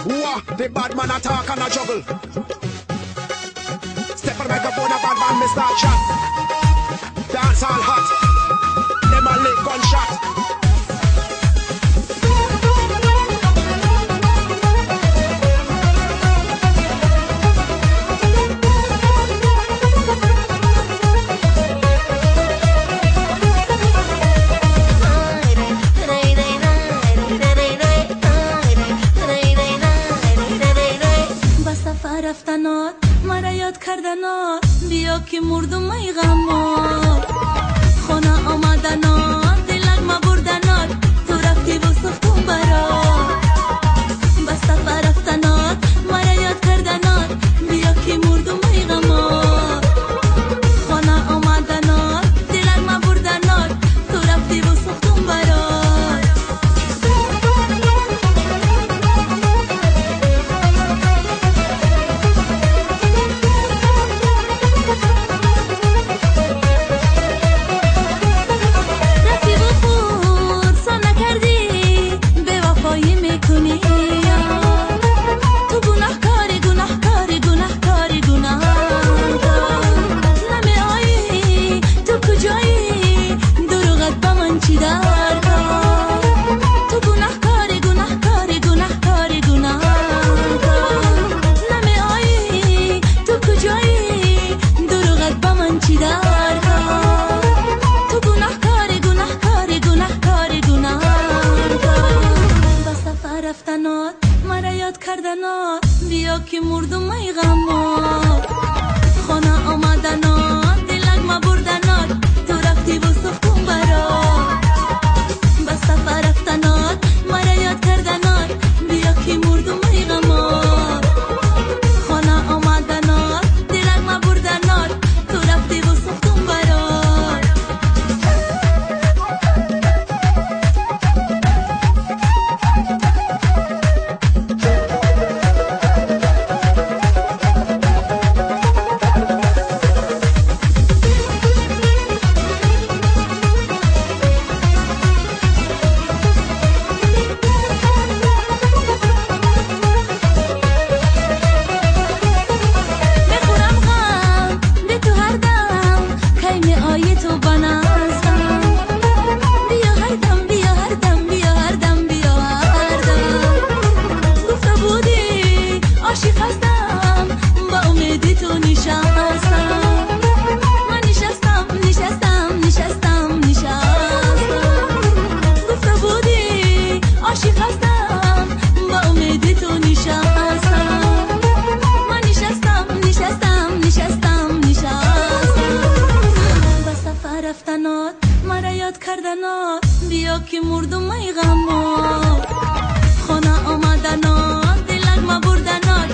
Wah, the bad man attack and a juggle. Step on the microphone, a bad man, me start chat. Dance all hot. Them a lick gunshot. رفتنات مرا یاد کردنات بیا که مردم ای غمات خانه آمدنات دلک ما بردنات تو رفتی و سختم برات بس سفر رفتنات مرا یاد کردنات بیا که مردم ای غمات خانه آمدنات دلک ما بردنات تو رفتی و سختم برات رفتنات مرا یاد کردنات بیا که مردم ای غمات خانه آمدنات دلک ما بردنات تو رفتی و سختم برات بس سفر رفتنات مرا یاد کردنات بیا که مردم ای غمات خانه آمدنات دلک ما بردنات تو رفتی و سختم برات رفتنات مرا یاد کردنات بیا که مردم ای غمات خانه آمدنات دلک ما بردنات